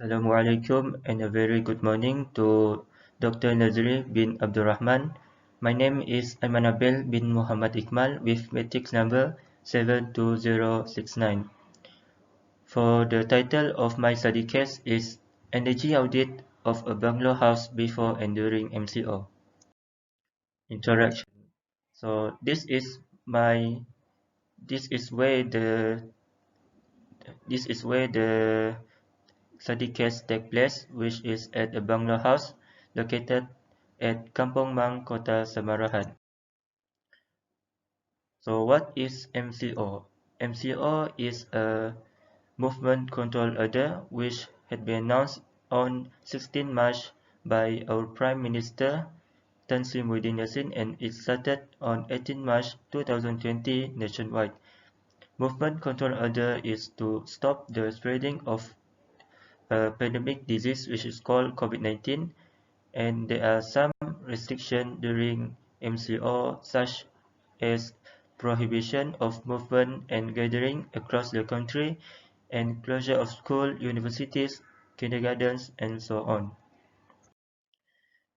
Assalamualaikum and a very good morning to Dr. Nazri bin Abdurrahman. My name is Aimanabil bin Muhammad Iqmal with matrix number 72069. For the title of my study case is Energy Audit of a Bungalow House Before and During MCO. Introduction. So this is where the study case take place, which is at a bungalow house located at Kampong Mang, Kota Samarahan. So what is MCO? MCO is a movement control order which had been announced on 16 March by our Prime Minister Tan Sri Muhyiddin Yassin, and it started on 18 March 2020 nationwide. Movement control order is to stop the spreading of a pandemic disease which is called COVID-19, and there are some restrictions during MCO such as prohibition of movement and gathering across the country and closure of schools, universities, kindergartens, and so on.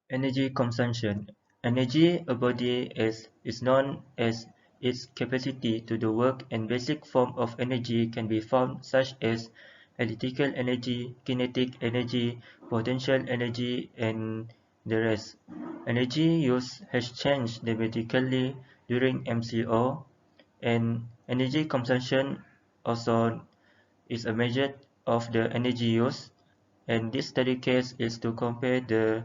Energy consumption. Energy a body is known as its capacity to do work, and basic form of energy can be found such as electrical energy, kinetic energy, potential energy, and the rest. Energy use has changed dramatically during MCO, and energy consumption also is a measure of the energy use, and this study case is to compare the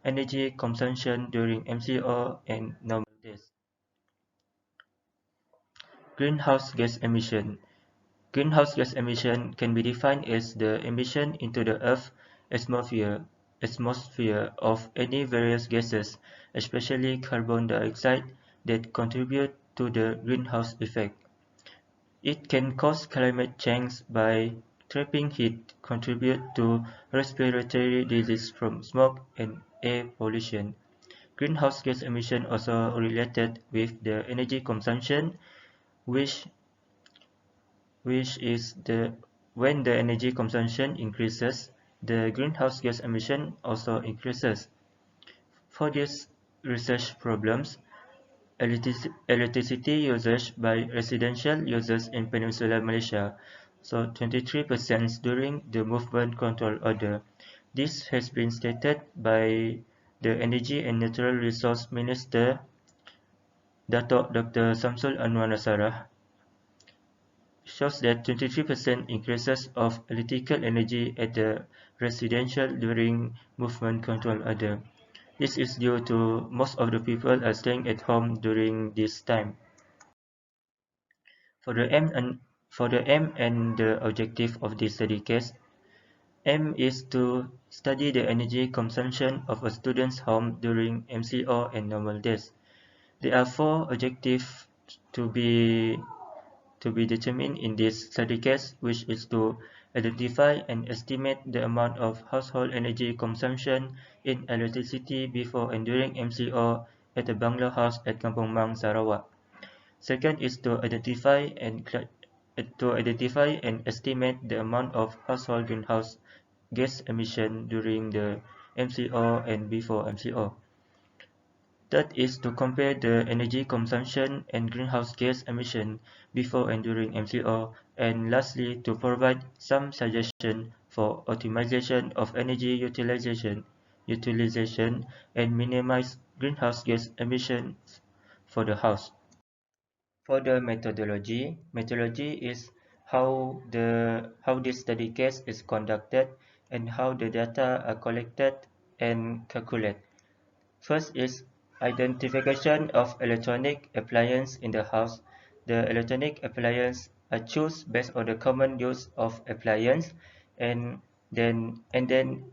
energy consumption during MCO and normal days. Greenhouse gas emission. Greenhouse gas emission can be defined as the emission into the Earth's atmosphere of any various gases, especially carbon dioxide, that contribute to the greenhouse effect. It can cause climate change by trapping heat, contribute to respiratory disease from smoke and air pollution. Greenhouse gas emission also related with the energy consumption, which which is the when the energy consumption increases, the greenhouse gas emission also increases. For these research problems, electricity usage by residential users in Peninsular Malaysia, so 23% during the movement control order. This has been stated by the Energy and Natural Resource Minister Dato' Dr. Samsul Anwar Nasarah, shows that 23% increases of electrical energy at the residential during movement control order. This is due to most of the people are staying at home during this time. For the aim and the objective of this study case, aim is to study the energy consumption of a student's home during MCO and normal days. There are four objectives to be determined in this study case, which is to identify and estimate the amount of household energy consumption in electricity before and during MCO at a bungalow house at Kampong Mang, Sarawak. Second is to identify and estimate the amount of household greenhouse gas emission during the MCO and before MCO. Third is to compare the energy consumption and greenhouse gas emission before and during MCO, and lastly to provide some suggestion for optimization of energy utilization and minimize greenhouse gas emissions for the house. For the methodology is how this study case is conducted and how the data are collected and calculated. First is identification of electronic appliance in the house. The electronic appliance are chosen based on the common use of appliance, and then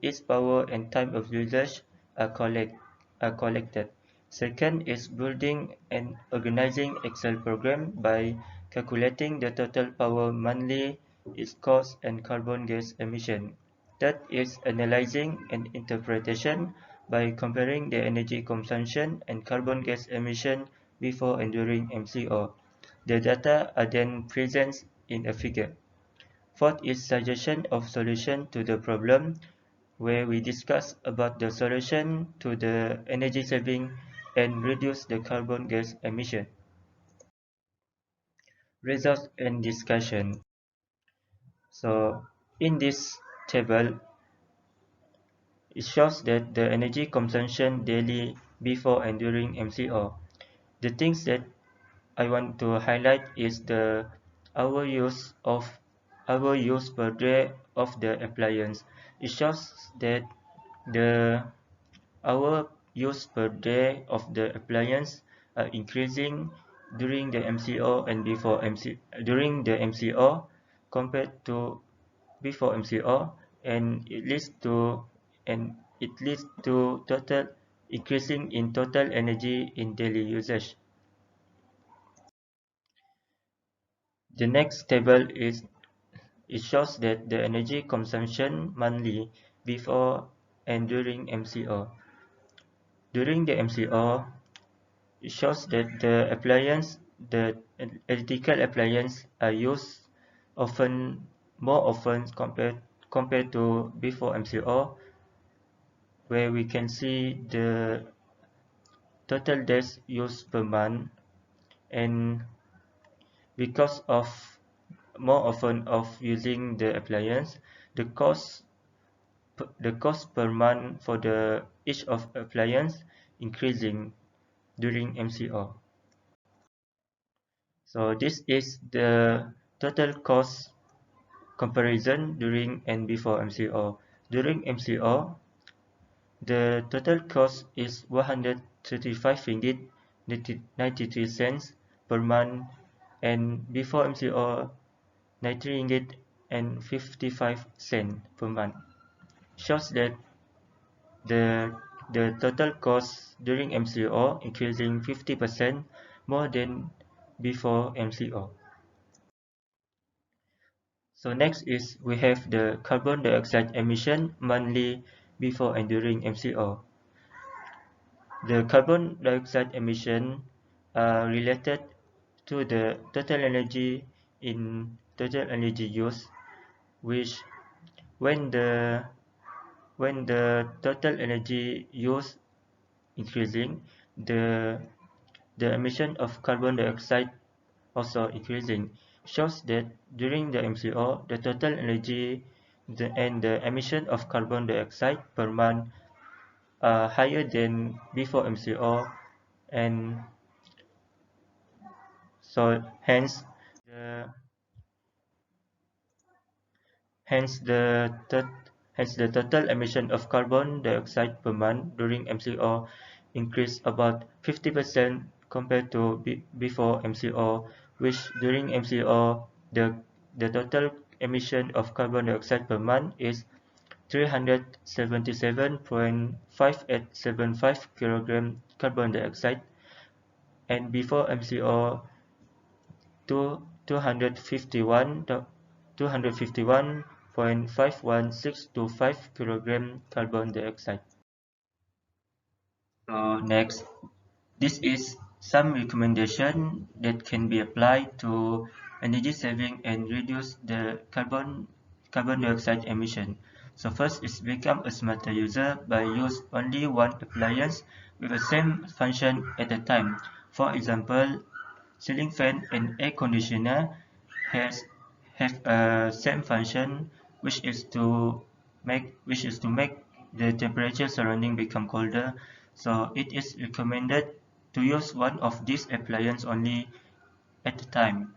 its power and time of usage are collected. Second is building and organizing Excel program by calculating the total power monthly, its cost and carbon gas emission. Third is analyzing and interpretation by comparing the energy consumption and carbon gas emission before and during MCO. The data are then presented in a figure. Fourth is suggestion of solution to the problem, where we discuss about the solution to the energy saving and reduce the carbon gas emission. Results and discussion. So in this table, it shows that the energy consumption daily before and during MCO. The things that I want to highlight is the hour use of hour use per day of the appliance. It shows that the hour use per day of the appliance are increasing during the MCO and before during the MCO compared to before MCO, and it leads to total increasing in total energy in daily usage. The next table it shows that the energy consumption monthly before and during MCO. During the MCO, it shows that the electrical appliance are used more often compared to before MCO, where we can see the total days used per month, and because of more often of using the appliance, the cost per month for the each of appliance increasing during MCO. So this is the total cost comparison during and before MCO. During MCO, the total cost is 135 ringgit 93 cents per month, and before MCO 90 ringgit and 55 cents per month. Shows that the the total cost during MCO increasing 50% more than before MCO. So next is we have the carbon dioxide emission monthly before and during MCO. The carbon dioxide emission are related to the total energy in total energy use, which when the total energy use increasing, the emission of carbon dioxide also increasing. Shows that during the MCO, the total energy and the emission of carbon dioxide per month are higher than before MCO, and so the hence the hence the total emission of carbon dioxide per month during MCO increased about 50% compared to before MCO, which during MCO the total emission of carbon dioxide per month is 377.5875 kg carbon dioxide, and before MCO to 251.51625 kg carbon dioxide. So next, this is some recommendation that can be applied to energy saving and reduce the carbon dioxide emission. So first is become a smarter user by use only one appliance with the same function at a time. For example, ceiling fan and air conditioner has have a same function, which is to make the temperature surrounding become colder. So it is recommended to use one of these appliances only at a time.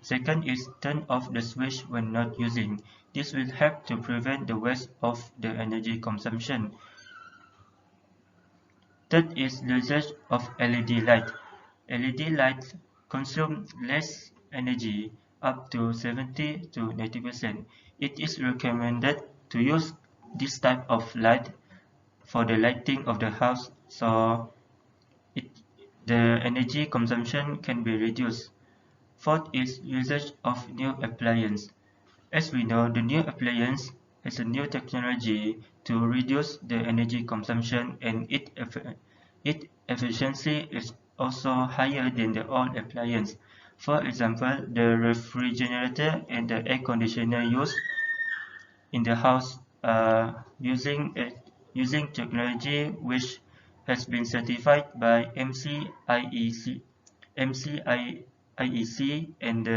Second is turn off the switch when not using. This will help to prevent the waste of the energy consumption. Third is usage of LED light. LED lights consume less energy, up to 70 to 90%. It is recommended to use this type of light for the lighting of the house, so it, the energy consumption can be reduced. Fourth is usage of new appliance. As we know, the new appliance has a new technology to reduce the energy consumption, and its efficiency is also higher than the old appliance. For example, the refrigerator and the air conditioner used in the house using technology which has been certified by MCIEC and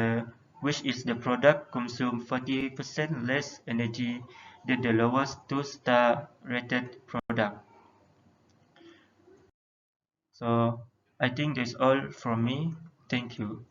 which is the product consume 40% less energy than the lowest 2-star rated product. So I think that's all from me. Thank you.